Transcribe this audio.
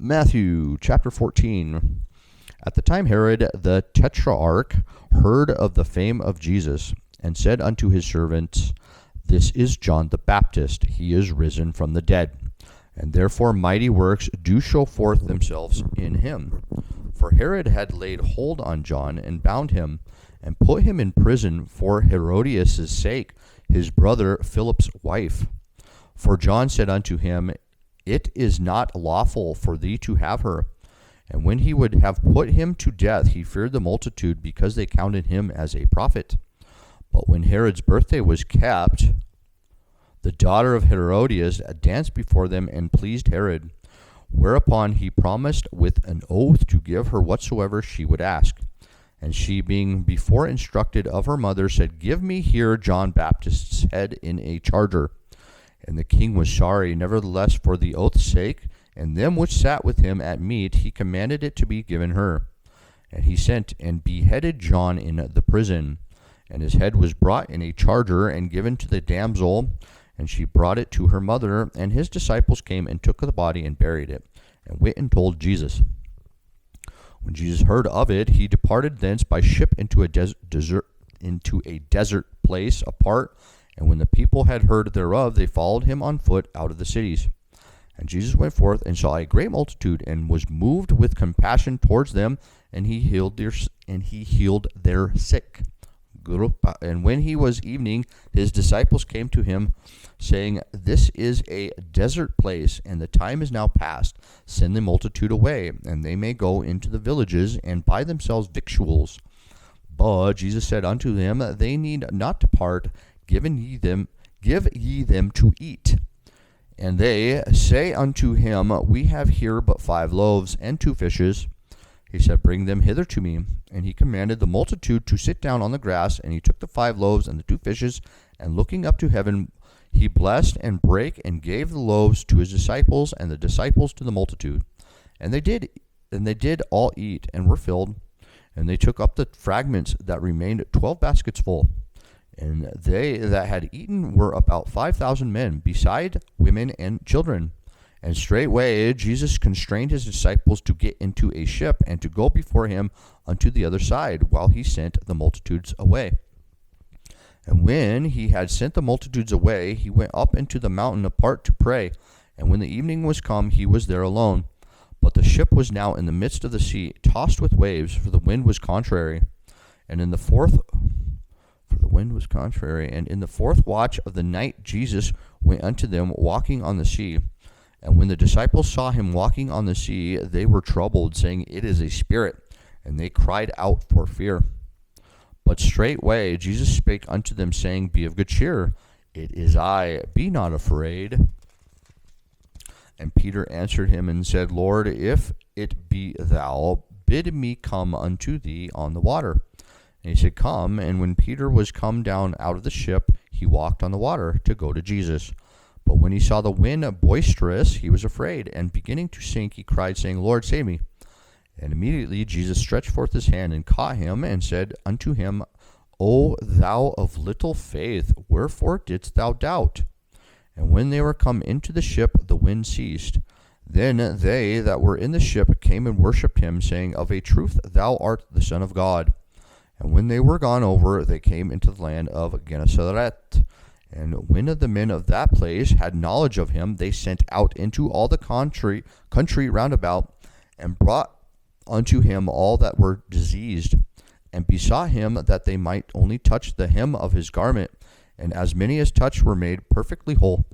Matthew chapter 14. At the time Herod the tetrarch heard of the fame of Jesus, and said unto his servants, This is John the Baptist. He is risen from the dead, and therefore mighty works do show forth themselves in him. For Herod had laid hold on John, and bound him, and put him in prison for Herodias' sake, his brother Philip's wife. For John said unto him, It is not lawful for thee to have her. And when he would have put him to death, he feared the multitude, because they counted him as a prophet. But when Herod's birthday was kept, the daughter of Herodias danced before them and pleased Herod. Whereupon he promised with an oath to give her whatsoever she would ask. And she, being before instructed of her mother, said, Give me here John Baptist's head in a charger. And the king was sorry. Nevertheless, for the oath's sake, and them which sat with him at meat, he commanded it to be given her. And he sent and beheaded John in the prison. And his head was brought in a charger and given to the damsel, and she brought it to her mother. And his disciples came and took the body and buried it, and went and told Jesus. When Jesus heard of it, he departed thence by ship into a desert place apart. And when the people had heard thereof, they followed him on foot out of the cities. And Jesus went forth and saw a great multitude, and was moved with compassion towards them, and he healed their sick. And when he was evening, his disciples came to him, saying, This is a desert place, and the time is now past. Send the multitude away, and they may go into the villages, and buy themselves victuals. But Jesus said unto them, They need not depart, give ye them to eat. And they say unto him, We have here but 5 loaves and 2 fishes. He said, Bring them hither to me. And he commanded the multitude to sit down on the grass. And he took the 5 loaves and the 2 fishes, and looking up to heaven, he blessed and brake, and gave the loaves to his disciples, and the disciples to the multitude. And they did all eat, and were filled. And they took up the fragments that remained, 12 baskets full. And they that had eaten were about 5,000 men, beside women and children. And straightway Jesus constrained his disciples to get into a ship, and to go before him unto the other side, while he sent the multitudes away. And when he had sent the multitudes away, he went up into the mountain apart to pray. And when the evening was come, he was there alone. But the ship was now in the midst of the sea, tossed with waves, for the wind was contrary. And in the fourth watch of the night Jesus went unto them, walking on the sea. And when the disciples saw him walking on the sea, they were troubled, saying, It is a spirit. And they cried out for fear. But straightway Jesus spake unto them, saying, Be of good cheer, it is I, be not afraid. And Peter answered him and said, Lord, if it be thou, bid me come unto thee on the water. And he said, Come. And when Peter was come down out of the ship, he walked on the water to go to Jesus. But when he saw the wind boisterous, he was afraid, and beginning to sink, he cried, saying, Lord, save me. And immediately Jesus stretched forth his hand and caught him, and said unto him, O thou of little faith, wherefore didst thou doubt? And when they were come into the ship, the wind ceased. Then they that were in the ship came and worshipped him, saying, Of a truth thou art the Son of God. And when they were gone over, they came into the land of Gennesaret. And when the men of that place had knowledge of him, they sent out into all the country round about, and brought unto him all that were diseased, and besought him that they might only touch the hem of his garment. And as many as touched were made perfectly whole.